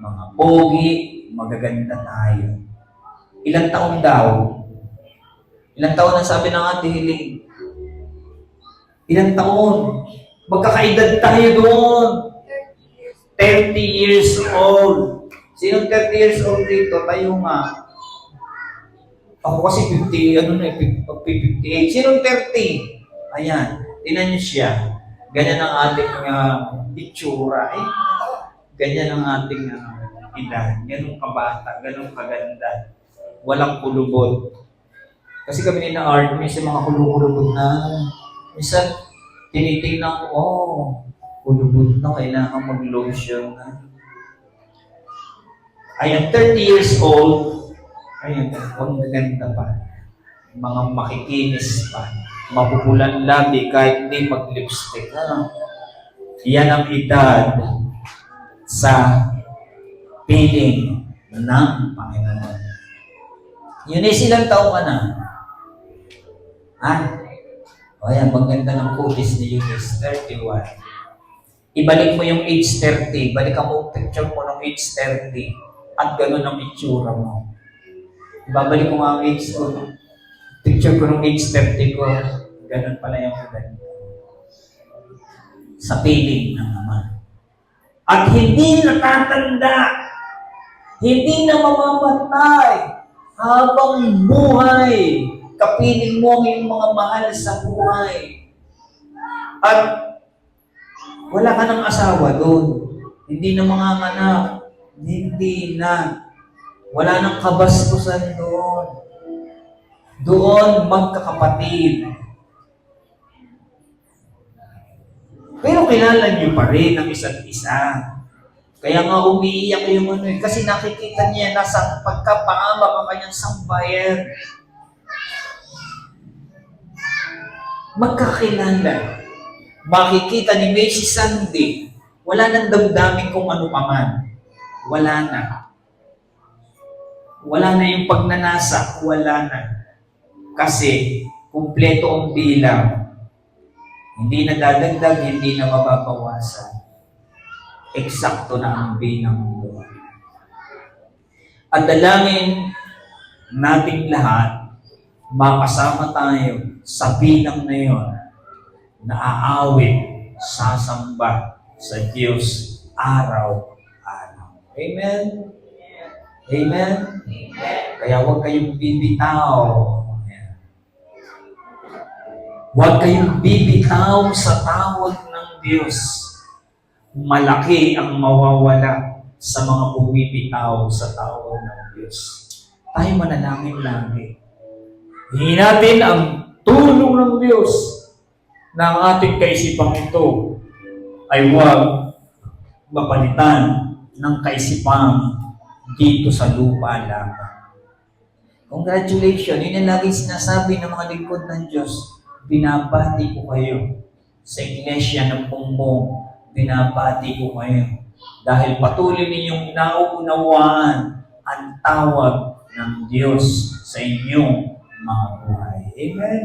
mga pogi, magaganda tayo. Ilang taon daw? Ilang taon ang sabi ng Ate Hiling? Ilang taon? Magkakaedad tayo doon. 30 years old. Sinong 30 years old dito? Tayo nga. Ako kasi 58. Sinong 30? Ayan. Tinan niyo siya. Ganyan ang ating itsura. Ganyan ang ating edad. Ganun kabata. Ganun kaganda. Walang kulubot. Kasi kami ni na Art, minsan mga kulubot na. Minsan, tinitingnan ko, kulubot na. Kailangan mag-lotion na. Ayan, 30 years old. Ayan, ang ganda pa. Mga makikinis pa. Mapupulan labi kahit hindi mag-lipstick. Yan ang edad sa piling ng Panginoon. Yun ay silang taon ka na. O yan, maganda ng kulis ni Eunice, 31. Ibalik mo yung age 30. Balikan mo yung picture mo ng age 30 at ganun ang itsura mo. Ibabalik ko nga ang age ko. Picture ko ng age 30 ko. Ganun pala yung edad. Sa piling ng Ama. At hindi natatanda. Hindi na mamamatay. Habang buhay. Kapiling mo ang iyong mga mahal sa buhay. At wala ka ng asawa doon. Hindi na mga anak. Hindi na. Wala nang kabastusan doon. Doon magkakapatid. Pero kilala niyo pa rin ang isa't isa. Kaya nga umiiyak yung kasi nakikita niya nasa pagkapahamak ang kanyang sambayan. Magkakilala. Makikita ni Macy Sandy, wala nang damdamin kung ano paman. Wala na. Wala na yung pagnanasa. Wala na. Kasi, kumpleto ang bilang. Hindi na dadagdag, hindi na mababawasan. Eksakto na ang bilang mo. At dalangin nating lahat, makasama tayo sa bilang na yun, na aawit, sasamba sa Diyos araw-araw. Amen? Amen? Kaya huwag kayong bibitaw. Huwag kayong bibitaw sa tawag ng Diyos. Malaki ang mawawala sa mga bumibitaw sa tawag ng Diyos. Tayo manalangin lagi. Hingin natin ang tulong ng Diyos na ang ating kaisipang ito ay huwag mapalitan ng kaisipang dito sa lupa lamang. Congratulations! Yun ang laging sinasabi ng mga lingkod ng Diyos. Binabati ko kayo sa iglesia ng Bumbong. Binabati ko kayo dahil patuloy ninyong nauunawaan ang tawag ng Diyos sa inyong mga buhay. Amen?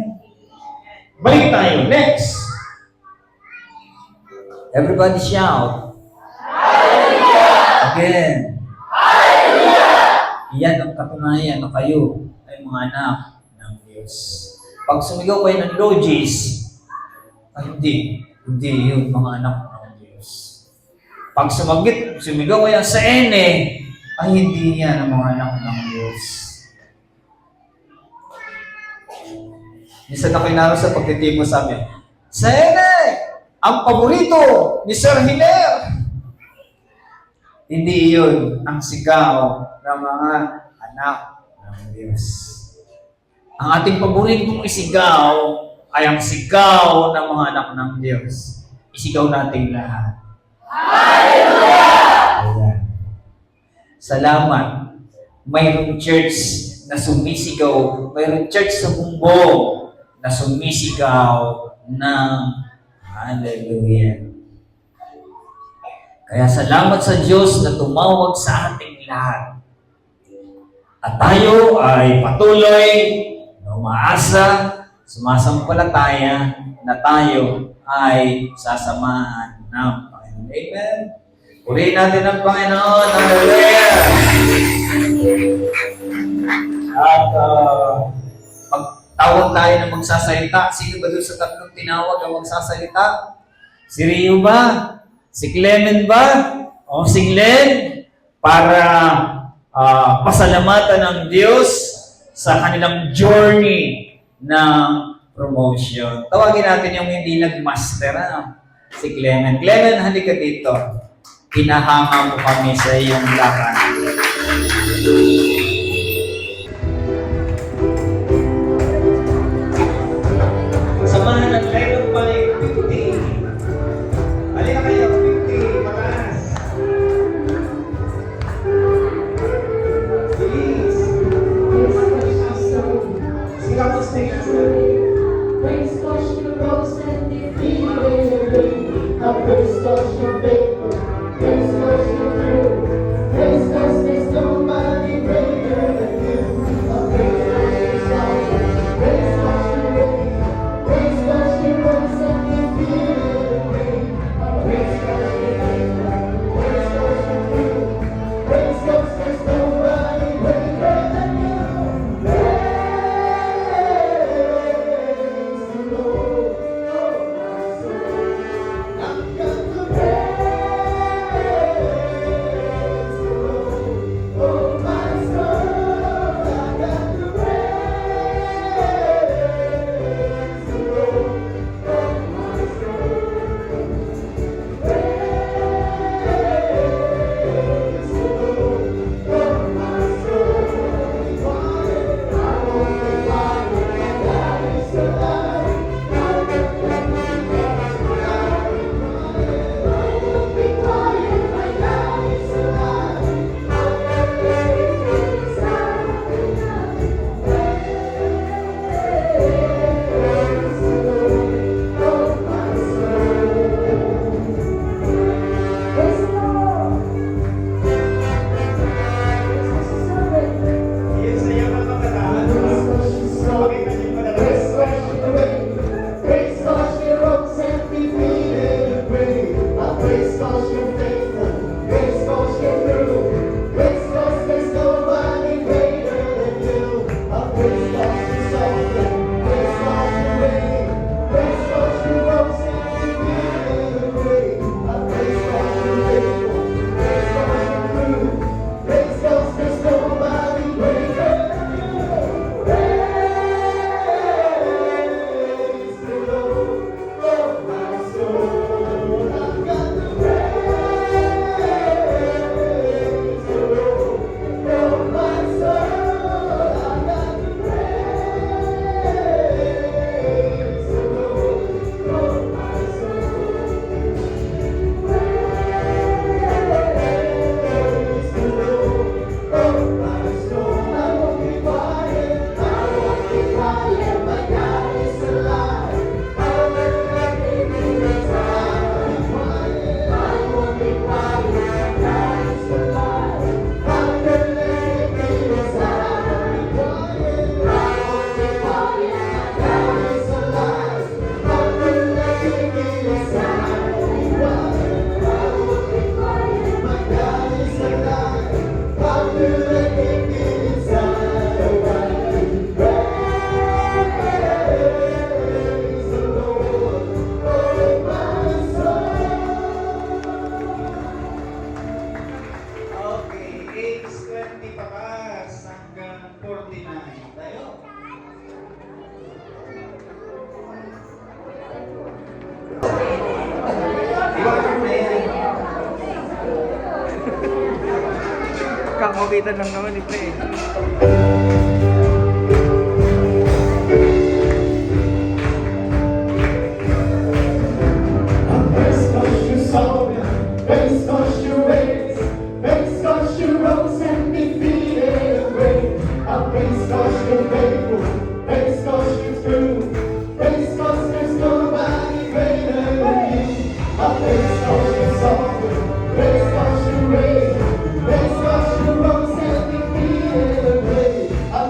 Balik tayo. Next. Everybody shout. Hallelujah! Again. Hallelujah! Iyan ang katunayan na kayo ay mga anak ng Diyos. Pag sumigaw kayo ng logis, hindi yun mga anak ng Diyos. Pag sumigaw kayo sa ene, ay hindi yan ang mga anak ng Diyos. Minsan ako'y naroon sa pagtitimo sa amin, sa ene, ang paborito ni Sir Hiner. Hindi yun ang sigaw ng mga anak ng Diyos. Ang ating paboritong isigaw ay ang sigaw ng mga anak ng Diyos. Isigaw natin lahat. Hallelujah! Ayan. Salamat. Mayroong church na sumisigaw, mayroong church sa Bumbong na sumisigaw ng Hallelujah. Kaya salamat sa Diyos na tumawag sa ating lahat. At tayo ay patuloy na umaasa sumasampalataya na tayo ay sasamahan ng Panginoon. Amen. Purihin natin ang Panginoon. Hallelujah! At pagtawag tayo na magsasalita, sino ba doon sa tatlong tinawag ang magsasalita? Si Rio ba? Si Clement ba? O si Glenn? Para pasalamatan ng Diyos sa kanilang journey ng promotion. Tawagin natin yung hindi nag-master, si Clement. Clement, halika dito. Pinahanga mo kami sa iyong lakad. Samahan ng Clement pa yung 50. Halika kayo, 50. Patas. Please. Sing out the stage. Praise God, she rose and defeated. Praise God, she faithful. Praise God, she true. Praise God, there's nobody greater than you. Praise God, she sovereign. Praise God, she reigns. Praise God, she rose and defeated. Praise God, she faithful. Praise God, she true. Praise God, there's nobody greater than you. Kakawitan lang naman ni Pre.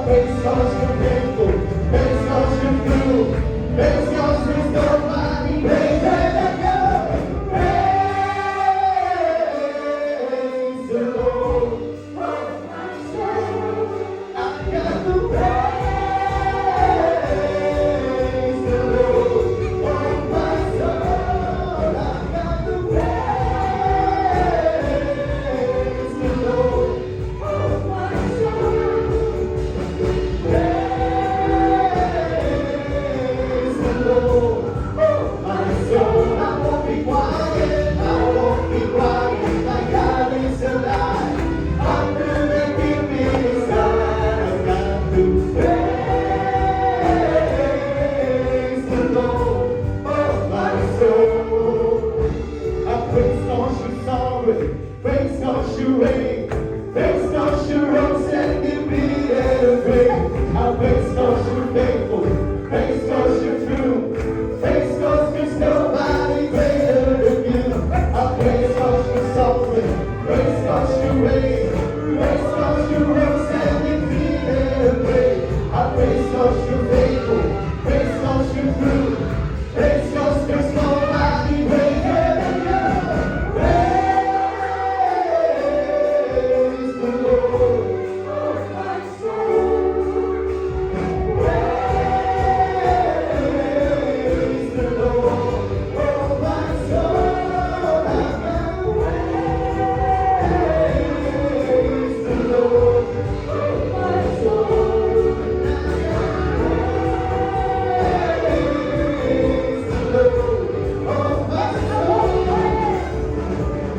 Praise God, you're faithful. Praise God, you're true. you're sorry. Praise cause you reign. Praise cause you rose and defeated the grave. I praise cause you're faithful. Praise cause you're true. Praise cause there's nobody greater than you. I praise cause you're sovereign. Praise cause you reign. Praise cause you rose and defeated the grave. I praise cause you're faithful. Praise cause you're true. Praise cause there's nobody greater than you. Praise the Lord, oh my soul. Praise the Lord, oh my soul. Praise the Lord, oh my soul. Praise the Lord, oh my soul.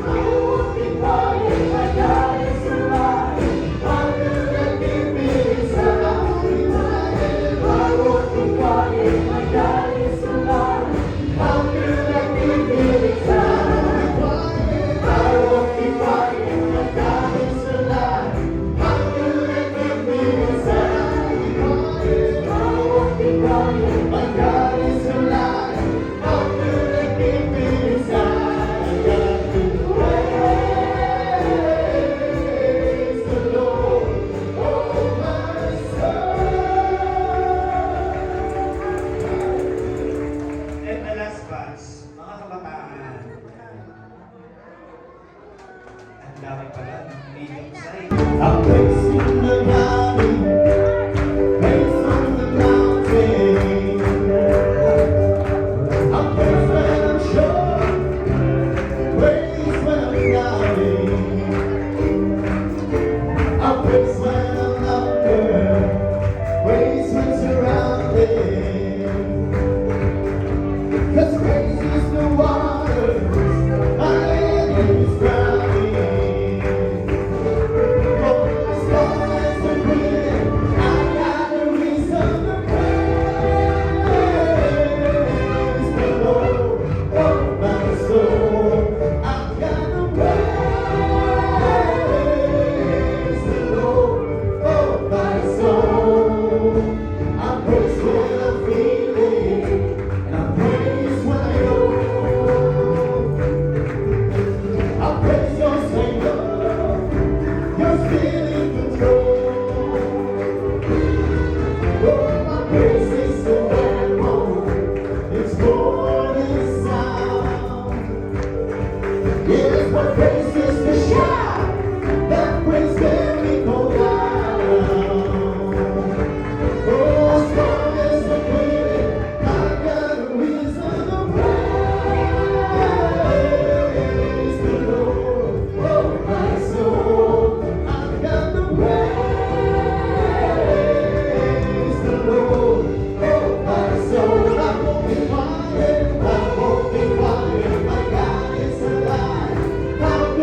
I won't be quiet, my God is alive. How could I keep me silent? I won't be quiet, my God is alive. How could I keep me silent? I won't be quiet, my God is alive. How could I keep me silent? I won't be quiet, my God is alive. How could I keep me silent? Praise the Lord, oh my soul. And the last batch, mga kabataan. Ang dami pala ng medium size. I praise in the valley, praise on the mountain. I praise when I'm sure, praise when I'm doubting. I praise when I'm under, praise when surrounded. 'Cause praise is the waters, my enemy is drowning. As long as I'm breathing, I got a reason to praise the Lord, oh my soul. I've got to praise the Lord, oh my soul. I praise when I'm feeling, and I praise when I know. I praise your Savior. You're still in control. Oh, my praise is the weapon. It's more than sound. Yes, my praise is the shout that brings Jericho down. Oh, as long as I'm breathing, I got a reason to praise the Lord, oh my soul. I've got to praise the Lord, oh my soul. I won't be quiet, I won't be quiet. My God is alive. How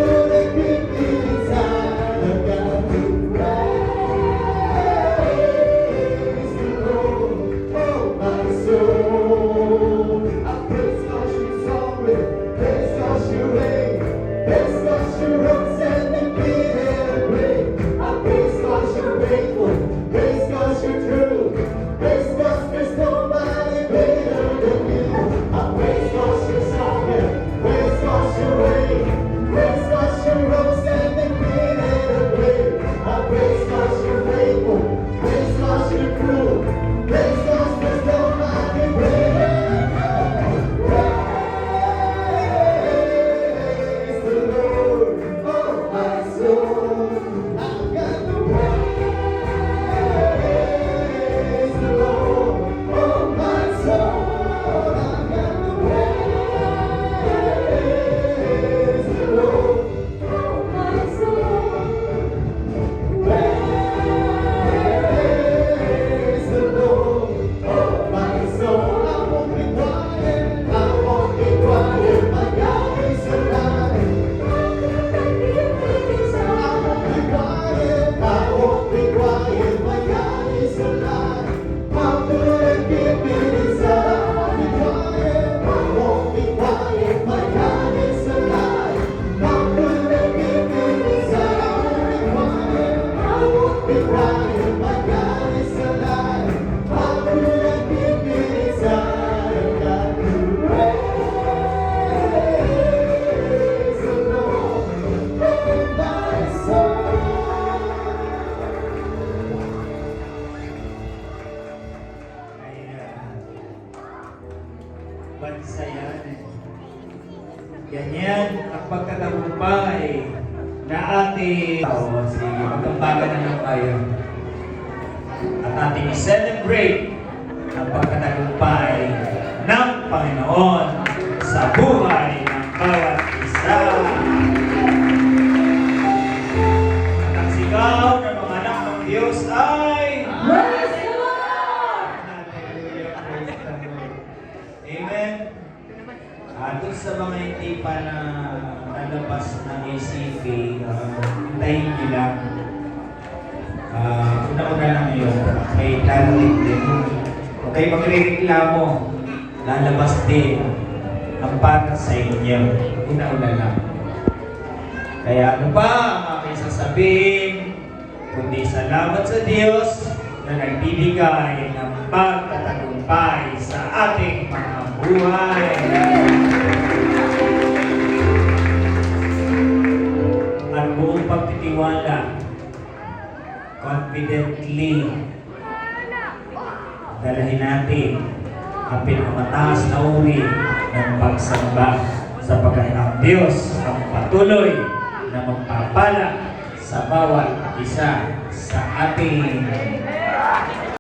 pagkatagumpay na ating... Sige, magkambagan na lang tayo. At ating i-celebrate ang pagkatagumpay ng Panginoon sa buhay ng bawat isa. At ang sigaw ng mga anak ng Diyos ay... Praise the Lord! Hallelujah, praise the Lord. Amen. Doon sa mga hindi pa na nalabas ng ACP, hintayin nyo lang. Una-una lang yun. May darating din. Huwag kayo magre-reklamo. Lalabas din ang para sa inyo. Una-una lang. Kaya ano ba ang aking sasabihin? Kundi salamat sa Diyos na nagbibigay ng pagtatagumpay sa ating mga buhay. At buong pagtitiwala, confidently, dalahin natin ang pinakamataas na uri ng pagsamba sapagkat ang Diyos ang patuloy na magpapala sa bawat isa sa ating